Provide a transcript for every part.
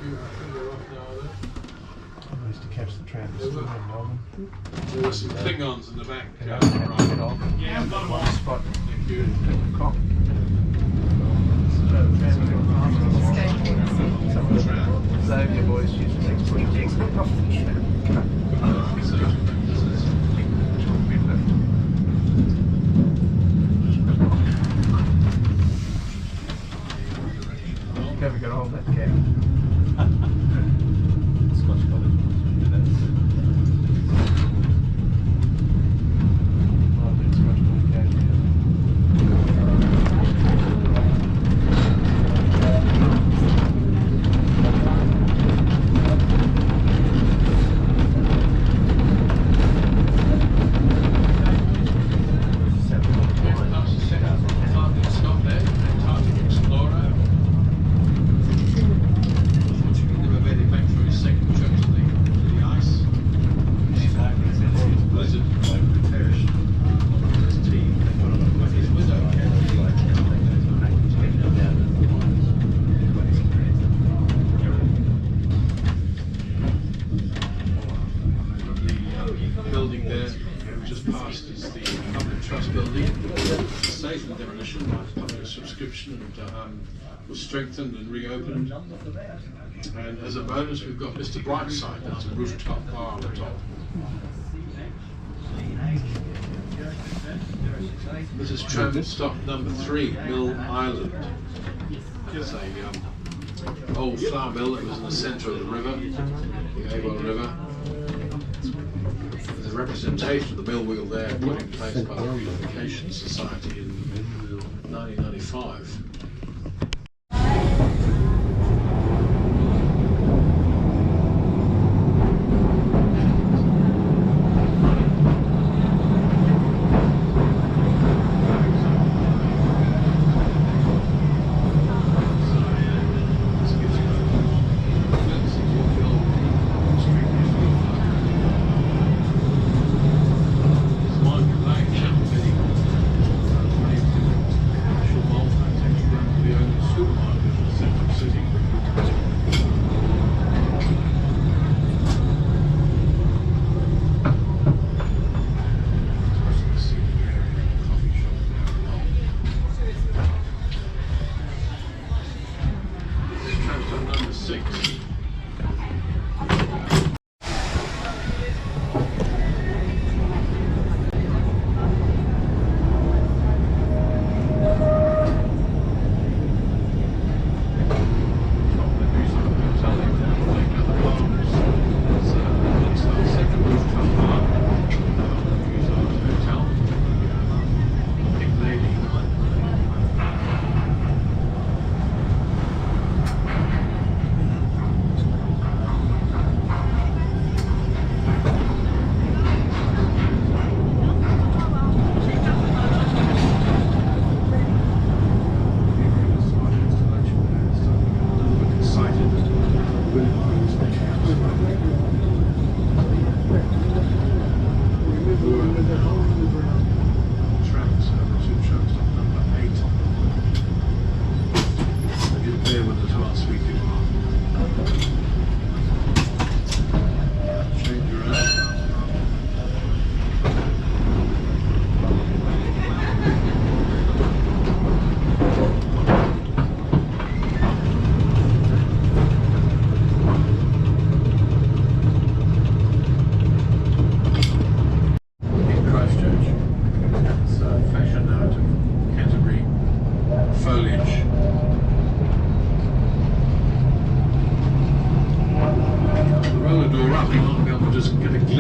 I used to catch the tram in Melbourne. There were some Klingons in the back. Yeah, I've got one spot. Thank you. Cock. Some of the Xavier boys used to take projects off the tram. Never got hold of that cat. Scotch College. Building there, just past is the public trust building. Safe from demolition, public subscription, and was strengthened and reopened. And as a bonus, we've got Mr. Brightside. That's a rooftop bar on the top. This is tram stop number 3, Mill Island. It's a old flour mill that was in the centre of the river, the Avon River. There's a representation of the mill wheel there put in place by the Unification Society in 1995.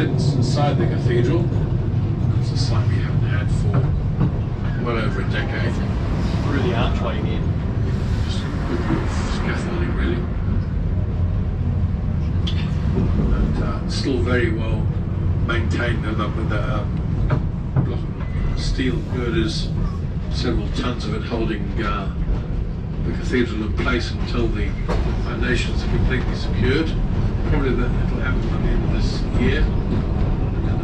Inside the cathedral. It's a sight we haven't had for well over a decade. Really archway here. Just good roof scaffolding, really. And still very well maintained, with the steel girders, several tons of it holding the cathedral in place until the foundations are completely secured. Probably that it'll happen by the end of this year.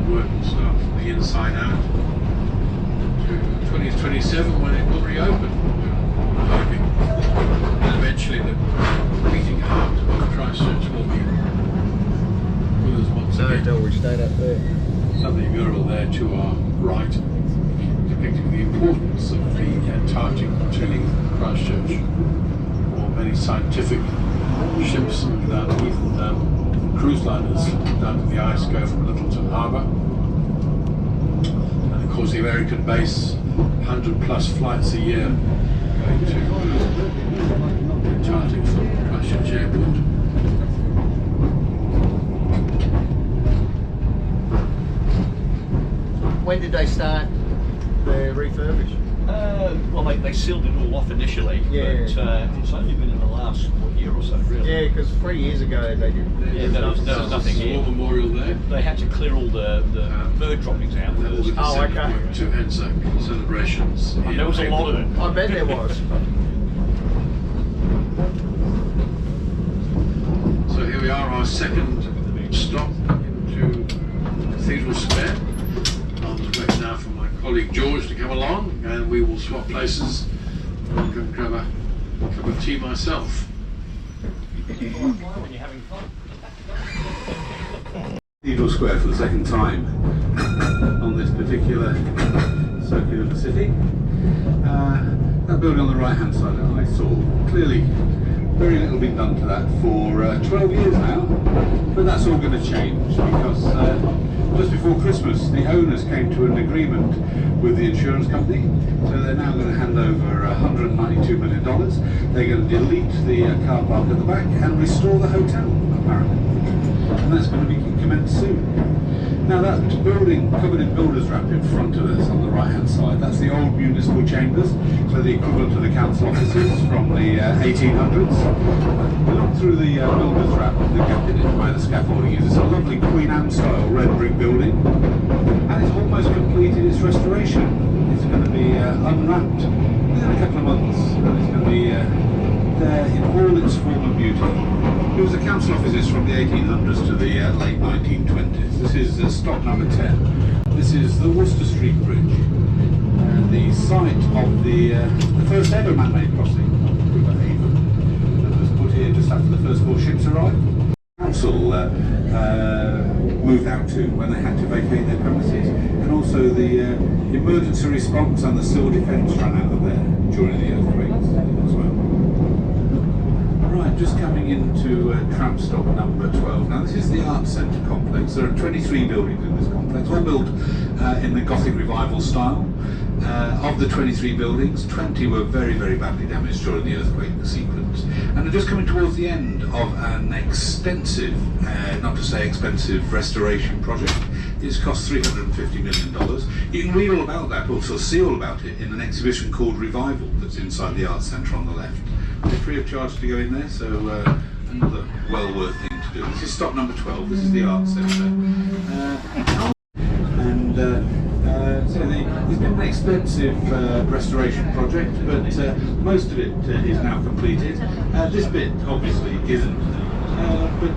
Work will start from the inside out to 2027 when it will reopen, we're hoping. And eventually the beating heart of Christ scientific ships underneath cruise liners down to the ice go from Littleton Harbour. And of course the American base, 100 plus flights a year going to charting from Christchurch Airport. When did they start the refurbish? Well, they sealed it all off initially, Yeah. but it's only been in the last year or so, really. Yeah, because 3 years ago they did. Yeah, there was nothing Small here. memorial there. They had to clear all the bird droppings out. All the Oh, okay. consent to Anzac celebrations. And there was a lot of it. I bet there was. So here we are, our second stop into Cathedral Square. I'm just waiting now for my colleague George to come along, and we will swap places. I'll go and grab a cup of tea myself. When you're having fun. Cathedral Square for the second time on this particular circuit of the city. That building on the right hand side that I saw, clearly very little been done to that for 12 years now, but that's all going to change because just before Christmas the owners came to an agreement with the insurance company, so they're now going to hand over $192 million. They're going to delete the car park at the back and restore the hotel, apparently, and that's going to be commenced soon. Now that building covered in builder's wrap in front of us on the right hand side, that's the old municipal chambers, so the equivalent of the council offices from the 1800s. We looked through the builder's wrap, the gap in it where the scaffolding is. It's a lovely Queen Anne style red brick building, and it's almost completed its restoration. It's going to be unwrapped within a couple of months, and it's going to be there in all its form and beauty. It was the council offices from the 1800s to the late 1920s. This is stop number 10. This is the Worcester Street Bridge, the site of the first ever man-made crossing of the River Avon that was put here just after the first 4 ships arrived. The council moved out to when they had to vacate their premises, and also the emergency response and the civil defence ran out of there during the earthquakes as well. Right, just coming into tram stop number 12. Now this is the Arts Centre complex. There are 23 buildings in this complex, all built in the Gothic Revival style. Of the 23 buildings, 20 were very, very badly damaged during the earthquake sequence. And they're just coming towards the end of an extensive, not to say expensive, restoration project. It's cost $350 million. You can read all about that, also see all about it, in an exhibition called Revival that's inside the Arts Centre on the left. They're free of charge to go in there, so another well worth thing to do. This is stop number 12, this is the Arts Centre. So it's been an expensive restoration project, but most of it is now completed. This bit obviously isn't, but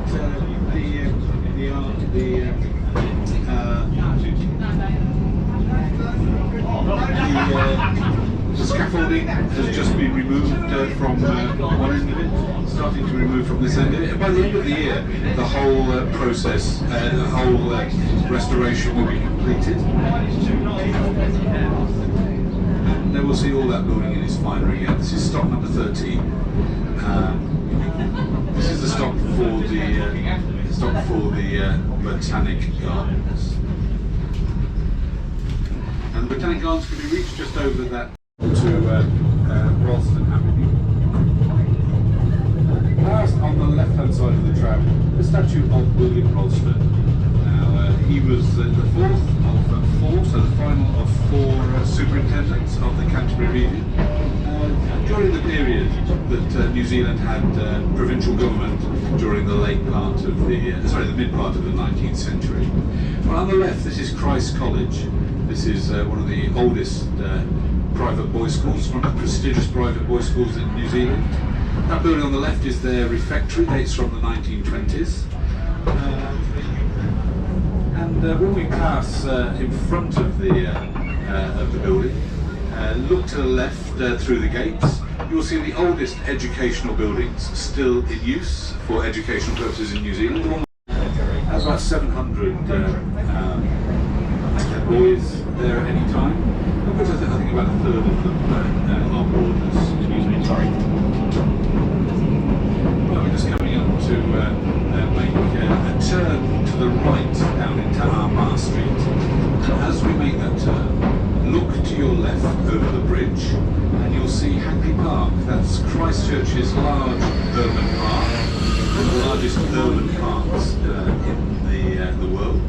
the scaffolding has just been removed from one end of it, starting to remove from this end of it. And by the end of the year, the whole process, the whole restoration will be completed. And then we'll see all that building in its finery. This is stop number 13. This is the stop for the Botanic Gardens. And the Botanic Gardens can be reached just over that to Ralston Avenue. Last on the left-hand side of the tram, the statue of William Ralston. Now, he was the fourth of 4, so the final of 4 superintendents of the Canterbury region. During the period that New Zealand had provincial government during the late part of the mid part of the 19th century. Well, on the left, this is Christ College. This is one of the oldest private boys' schools, one of the prestigious private boys' schools in New Zealand. That building on the left is their refectory, dates from the 1920s. And when we pass in front of the building, look to the left through the gates, you'll see the oldest educational buildings still in use for educational purposes in New Zealand. That's about 700 boys there at any time, of which I think about a third of them are boarders. Excuse me, sorry. this large urban park, one of the largest urban parks in the world.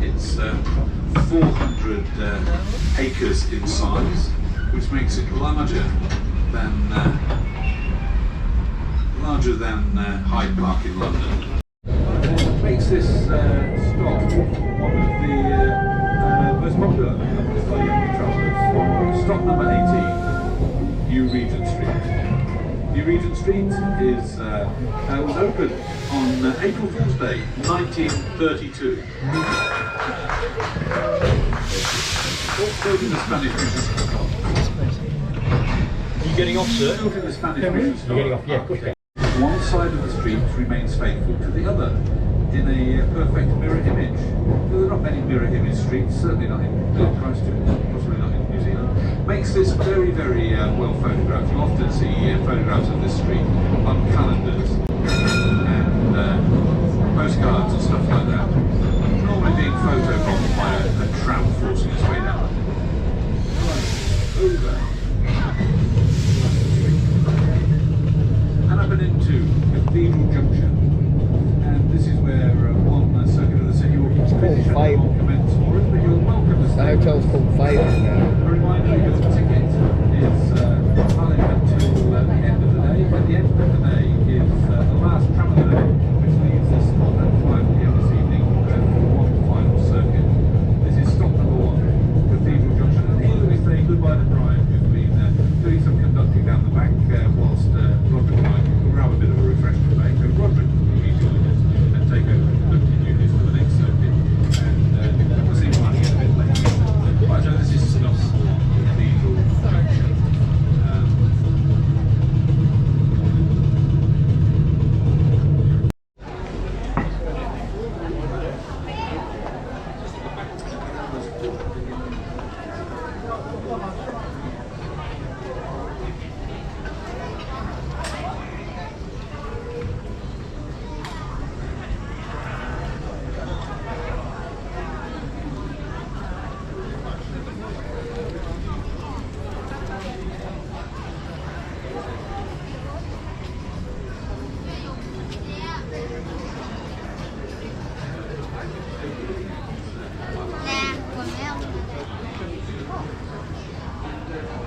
It's 400 acres in size, which makes it larger than Hyde Park in London. What makes this stop one of the most popular for young travellers. Stop number 18, New Regent Street. New Regent Street was opened on April Fool's Day, 1932. Built in the Spanish Mission. Are you getting off, sir? Built in the Spanish Mission. You're getting off, yeah, quick. One side of the street remains faithful to the other in a perfect mirror image. There are not many mirror image streets, certainly not in Christchurch, possibly not in New Zealand. Makes this very, very well photographed. You often see photographs of this street on calendars and postcards and stuff like that. Normally being photobombed by a tram forcing its way down. Right, over. And up and into Cathedral Junction, and this is where one circuit of the city will finish and will commence for it, but you're welcome to stay. The hotel's called Fable now. A reminder that the ticket is valid until the end of the day. At the end of the day is the last tram of the day, which leaves us on at 5 p.m. this evening for one final circuit. This is stop number 1, Cathedral Junction, and here we say goodbye to Brian, who's been doing some conducting down the back whilst Roderick and I can grab a bit of a refreshment break. So Roderick will be joining us and take over and continue this for the next circuit. And we'll see running a bit later. Right, so this is stop Cathedral Junction.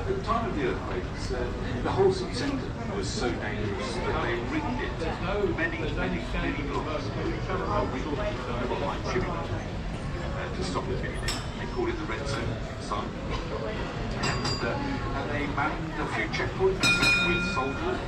At the time of the earthquakes, the whole city centre was so dangerous that they rigged it. Many blocks behind shipping to stop the building. They called it the red zone sign. And they manned a few checkpoints with soldiers.